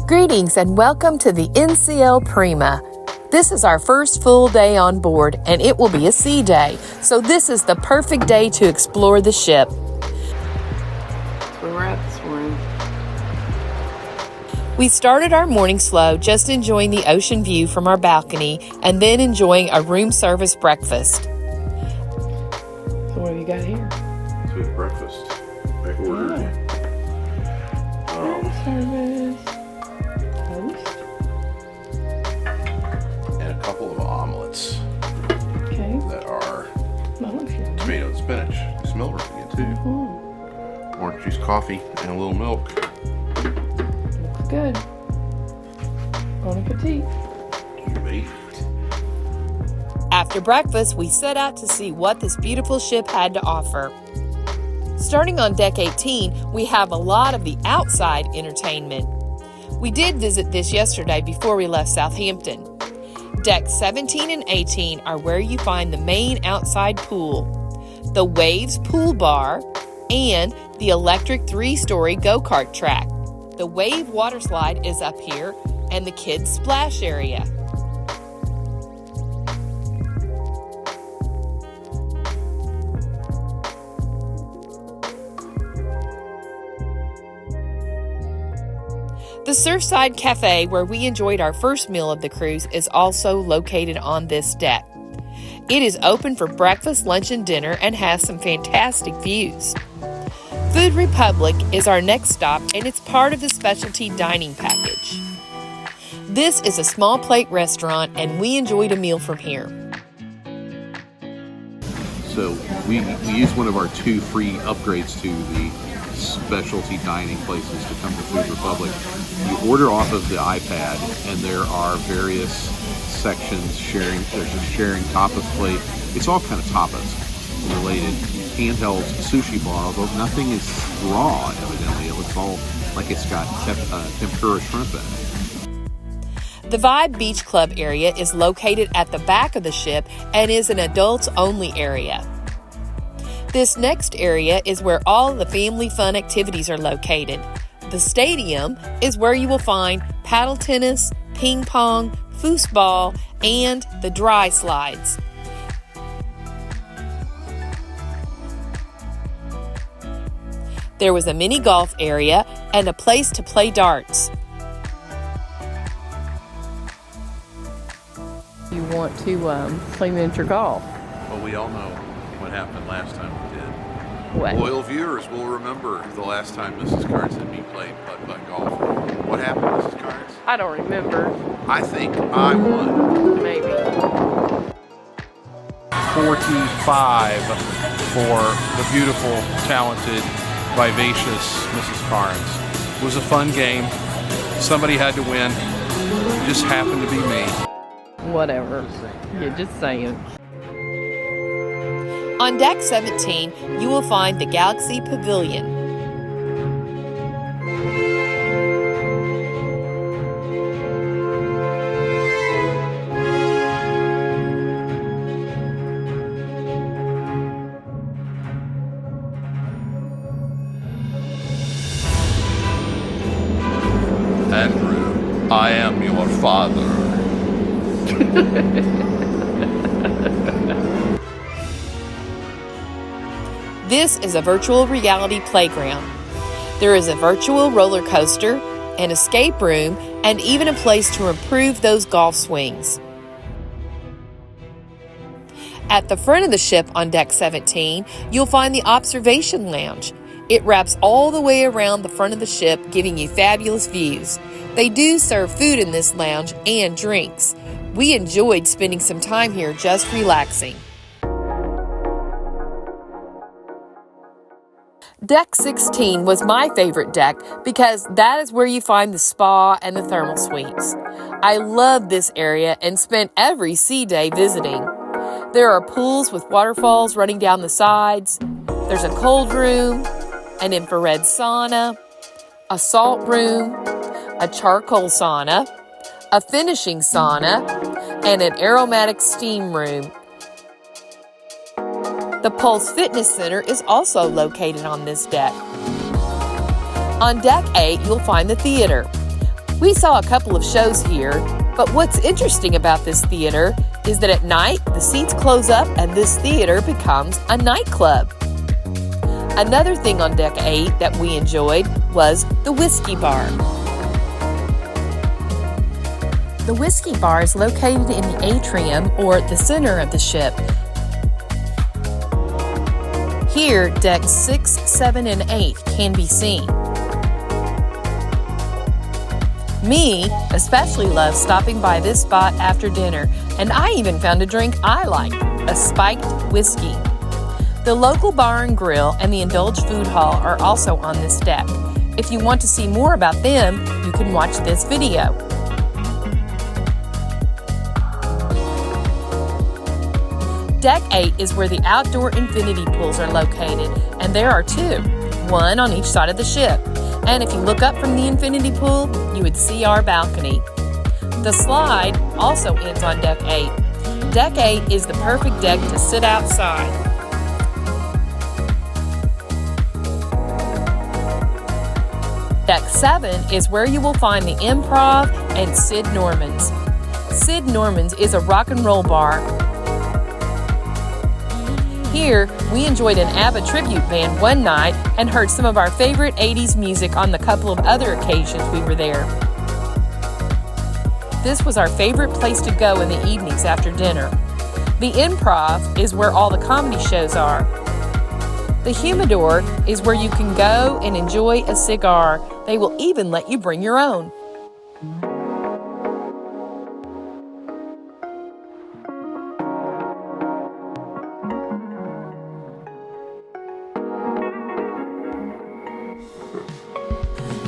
Greetings and welcome to the NCL Prima. This is our first full day on board and it will be a sea day, so this is the perfect day to explore the ship. Where we're at this morning. We started our morning slow just enjoying the ocean view from our balcony and then enjoying a room service breakfast. So what have you got here? So it's breakfast. I ordered Room service. Toast. and a couple of omelets Okay. that are Tomato. tomato and spinach. They smell really good too. Orange juice coffee and a little milk. Looks good. Bon appetit. You may eat. After breakfast, we set out to see what this beautiful ship had to offer. Starting on Deck 18, we have a lot of the outside entertainment. We did visit this yesterday before we left Southampton. Decks 17 and 18 are where you find the main outside pool, the Waves pool bar, and the electric 3-story go-kart track. The Wave water slide is up here, and the kids' splash area. The Surfside Cafe, where we enjoyed our first meal of the cruise, is also located on this deck. It is open for breakfast, lunch, and dinner and has some fantastic views. Food Republic is our next stop, and it's part of the specialty dining package. This is a small plate restaurant, and we enjoyed a meal from here. So we used one of our 2 free upgrades to the specialty dining places to come to Food Republic. You order off of the iPad, and there are various sections sharing. There's a sharing tapas plate. It's all kind of tapas related. Handheld sushi bar, although nothing is raw. Evidently, it looks all like it's got tempura shrimp in it. The Vibe Beach Club area is located at the back of the ship and is an adults-only area. This next area is where all the family fun activities are located. The stadium is where you will find paddle tennis, ping pong, foosball, and the dry slides. There was a mini golf area and a place to play darts. You want to play miniature golf? Well, we all know what happened last time we did. What? Loyal viewers will remember the last time Mrs. Carnes and me played putt-putt golf. What happened, Mrs. Carnes? I don't remember. I think I won. Maybe. 45 for the beautiful, talented, vivacious Mrs. Carnes. It was a fun game. Somebody had to win. It just happened to be me. Whatever. Yeah, just saying. On Deck 17, you will find the Galaxy Pavilion. Andrew, I am your father. This is a virtual reality playground. There is a virtual roller coaster, an escape room, and even a place to improve those golf swings. At the front of the ship on Deck 17, you'll find the observation lounge. It wraps all the way around the front of the ship, giving you fabulous views. They do serve food in this lounge and drinks. We enjoyed spending some time here just relaxing. Deck 16 was my favorite deck because that is where you find the spa and the thermal suites. I loved this area and spent every sea day visiting. There are pools with waterfalls running down the sides. There's a cold room, an infrared sauna, a salt room, a charcoal sauna, a finishing sauna, and an aromatic steam room. The Pulse Fitness Center is also located on this deck. On Deck 8, you'll find the theater. We saw a couple of shows here, but what's interesting about this theater is that at night the seats close up and this theater becomes a nightclub. Another thing on Deck 8 that we enjoyed was the whiskey bar. The whiskey bar is located in the atrium, or the center of the ship. Here, decks 6, 7, and 8 can be seen. Me especially love stopping by this spot after dinner, and I even found a drink I liked, a spiked whiskey. The local bar and grill and the Indulge food hall are also on this deck. If you want to see more about them, you can watch this video. Deck 8 is where the outdoor infinity pools are located, and there are two, one on each side of the ship. And if you look up from the infinity pool, you would see our balcony. The slide also ends on Deck 8. Deck 8 is the perfect deck to sit outside. Deck 7 is where you will find the Improv and Sid Norman's. Sid Norman's is a rock and roll bar. Here, we enjoyed an ABBA tribute band one night and heard some of our favorite 80s music on the couple of other occasions we were there. This was our favorite place to go in the evenings after dinner. The Improv is where all the comedy shows are. The Humidor is where you can go and enjoy a cigar. They will even let you bring your own.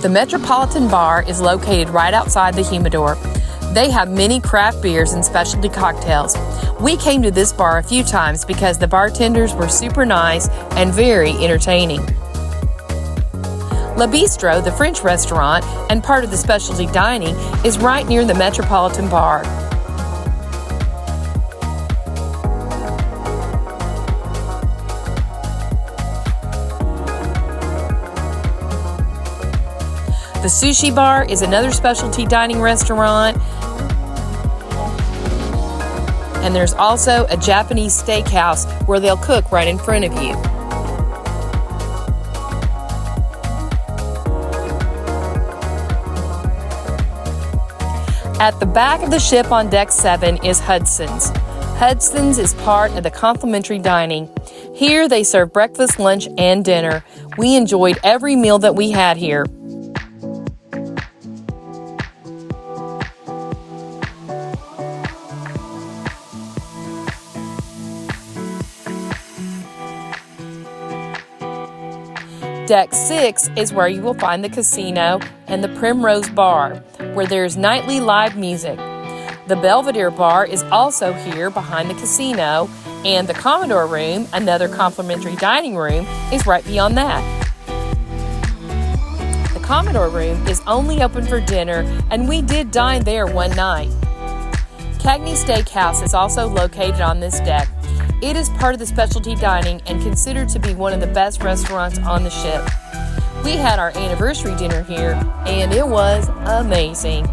The Metropolitan Bar is located right outside the Humidor. They have many craft beers and specialty cocktails. We came to this bar a few times because the bartenders were super nice and very entertaining. Le Bistro, the French restaurant and part of the specialty dining, is right near the Metropolitan Bar. The Sushi Bar is another specialty dining restaurant. And there's also a Japanese steakhouse where they'll cook right in front of you. At the back of the ship on Deck 7 is Hudson's. Hudson's is part of the complimentary dining. Here they serve breakfast, lunch, and dinner. We enjoyed every meal that we had here. Deck 6 is where you will find the casino and the Primrose Bar, where there is nightly live music. The Belvedere Bar is also here behind the casino, and the Commodore Room, another complimentary dining room, is right beyond that. The Commodore Room is only open for dinner, and we did dine there one night. Cagney Steakhouse is also located on this deck. It is part of the specialty dining and considered to be one of the best restaurants on the ship. We had our anniversary dinner here, and it was amazing.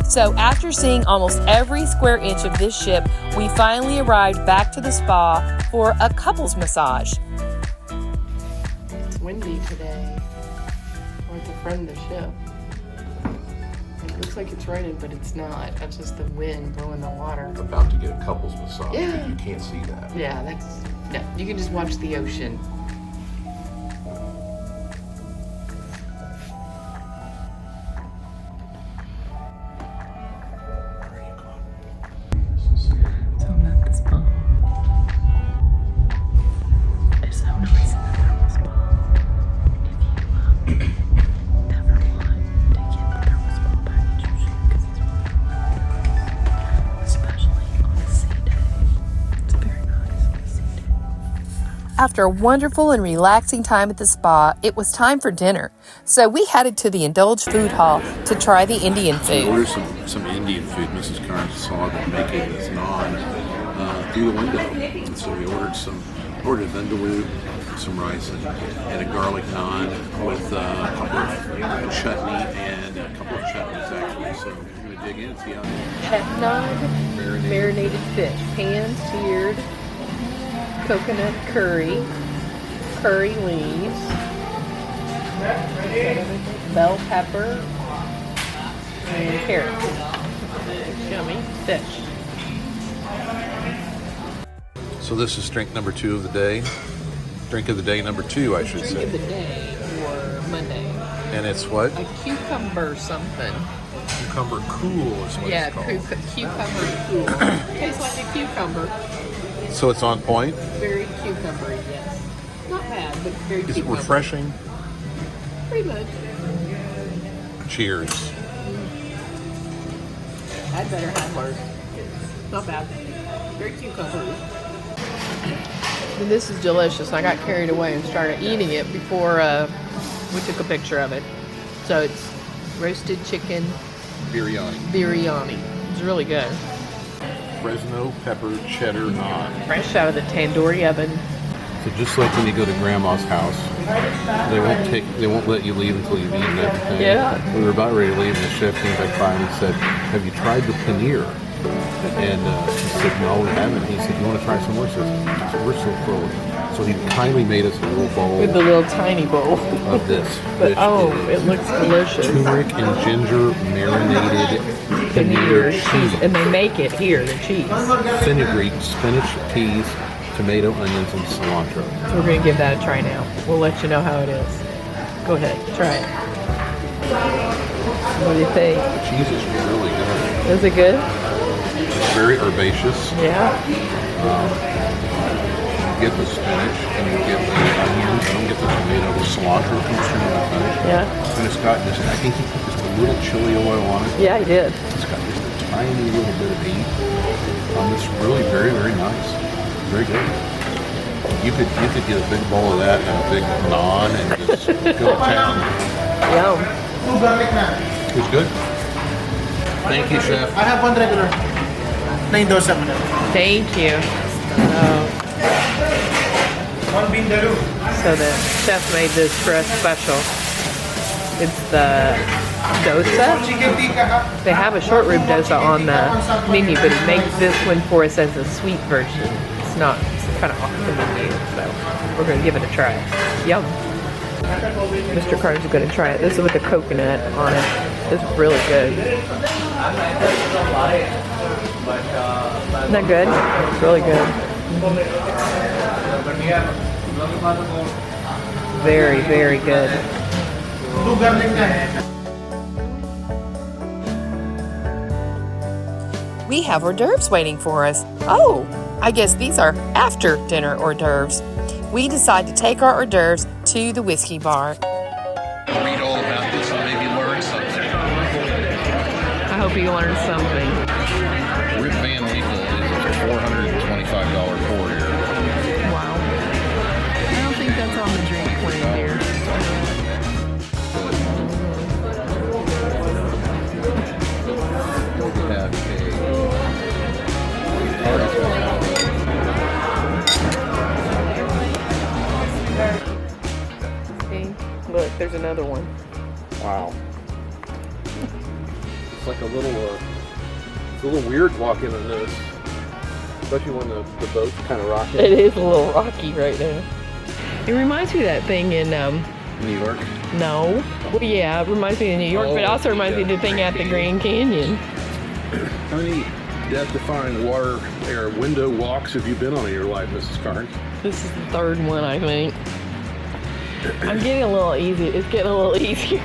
So after seeing almost every square inch of this ship, we finally arrived back to the spa for a couples massage. It's windy today. We're at the front of the ship. It looks like it's raining, but it's not. That's just the wind blowing the water. About to get a couples massage. Yeah. You can't see that. Yeah, you can just watch the ocean. So I'm at the spa. It's so nice in the thermal spa. If you ever want to get the thermal spa package, you should, because it's really nice. Especially on a sea day. It's very nice on a sea day. After a wonderful and relaxing time at the spa, it was time for dinner. So we headed to the Indulge food hall to try the Indian We food. ordered some Indian food. Mrs. Carnes saw them making this naan through the window. And so we ordered vindaloo, some rice, and a garlic naan with a couple of chutney and a couple couple of chutneys actually, so we're going to dig in and see how Pepnod marinated fish, pan-seared coconut curry, curry leaves, bell pepper, and carrots. Yummy fish. So this is drink number 2 of the day. Drink of the day number 2, I should Drink say. of the day or Monday. And it's what? A cucumber something. Cucumber cool is what Yeah, it's called. cucumber cool. Tastes like a cucumber. So it's on point. Very cucumbery, yes. Not bad, but very Is it cucumber. refreshing? Pretty much. Cheers. Had better, had worse. Not bad. Very cucumbery. This is delicious. I got carried away and started eating it before we took a picture of it. So it's roasted chicken biryani. It's really good. Fresno pepper cheddar naan. Fresh out of the tandoori oven. So just like when you go to grandma's house, they won't let you leave until you've eaten everything. Yeah. We were about ready to leave, and the chef came back by and he said, "Have you tried the paneer?" And she said, "No, we haven't." He said, "You want to try some more?" She said, "We're so full." So he kindly made us a little bowl With the little tiny bowl. of this. But which oh, is it looks delicious. turmeric and ginger marinated paneer cheese. And they make it here, the cheese. Fenugreek, spinach, peas, tomato, onions, and cilantro. So we're going to give that a try now. We'll let you know how it is. Go ahead, try it. What do you think? The cheese is really good. Is it good? It's very herbaceous. Yeah. You get the spinach and you get the onions. I don't get the tomato. The cilantro comes through in the finish. Yeah. And it's got just, I think he put just a little chili oil on it. Yeah, I did. It's got just a tiny little bit of heat. It's really very, very nice. Very good. You could get a big bowl of that and a big naan and just go to town. Yum. It was good. Thank you, chef. I have one regular. Plain dosa. Thank you. One vindaloo. So the chef made this for us special. It's the dosa. Chicken tikka. They have a short rib dosa on the menu, but he makes this one for us as a sweet version. It's not, it's kind of off the menu, so we're going to give it a try. Yum. Mr. Carter's going to try it. This is with the coconut on it. This is really good. Isn't that good? It's really good. Very, very good. Two garlic naan. We have hors d'oeuvres waiting for us. Oh, I guess these are after dinner hors d'oeuvres. We decide to take our hors d'oeuvres to the whiskey bar. Read all about this and maybe learn something. I hope you learned something. Rip Van Winkle is a $425 pour here. Wow. I don't think that's on the drink plan here. We have See? Look, there's another one. Wow. It's like a little, it's a little weird walking in this, especially when the boat's kind of rocking. It is a little rocky right now. It reminds me of that thing in, New York. no. Well, yeah, it reminds me of New York, but it also reminds me of the thing at the Grand Canyon. How many death-defying water or window walks have you been on in your life, Mrs. Carnes? This is the third one, I think. I'm getting a little easy. It's getting a little easier.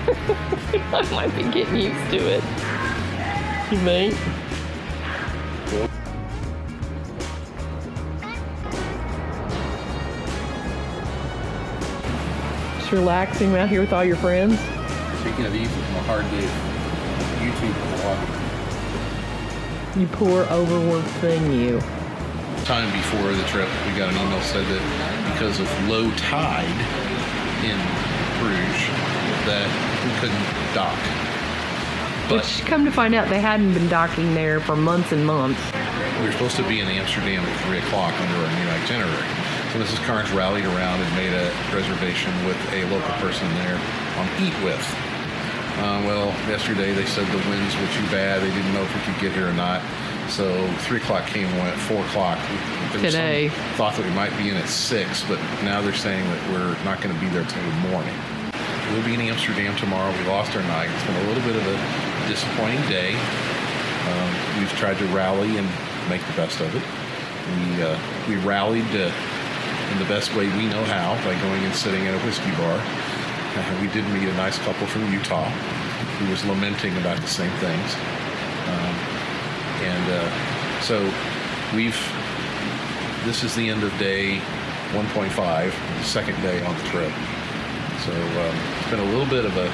I might be getting used to it. You think? Just relaxing out here with all your friends. Taking it easy from a hard day of YouTube and walking. You poor overworked thing, you. Time before the trip, we got an email said that because of low tide in Bruges, that we couldn't dock. But Which, come to find out, they hadn't been docking there for months and months. we were supposed to be in Amsterdam at 3 o'clock under our new itinerary. So Mrs. Carnes rallied around and made a reservation with a local person there on Eat With. Well, yesterday they said the winds were too bad. They didn't know if we could get here or not. So 3 o'clock came and went. 4 o'clock. There was Today. some thought that we might be in at 6, but now they're saying that we're not going to be there till the morning. We'll be in Amsterdam tomorrow. We lost our night. It's been a little bit of a disappointing day. We've tried to rally and make the best of it. We rallied in the best way we know how by going and sitting at a whiskey bar. We did meet a nice couple from Utah who was lamenting about the same things. So this is the end of day 1.5, the second day on the trip. So it's been a little bit of a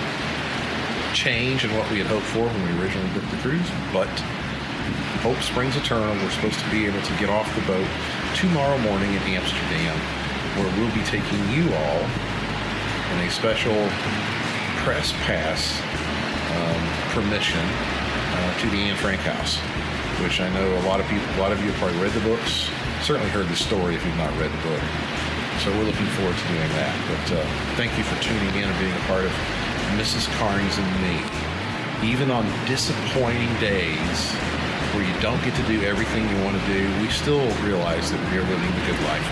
change in what we had hoped for when we originally booked the cruise, but hope springs eternal. We're supposed to be able to get off the boat tomorrow morning in Amsterdam, where we'll be taking you all in a special press pass permission to the Anne Frank house, which I know a lot of you have probably read the books, certainly heard the story if you've not read the book. So we're looking forward to doing that. But thank you for tuning in and being a part of Mrs. Carnes and me. Even on disappointing days where you don't get to do everything you want to do, we still realize that we are living the good life.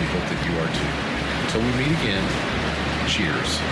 We hope that you are too. Until we meet again, cheers.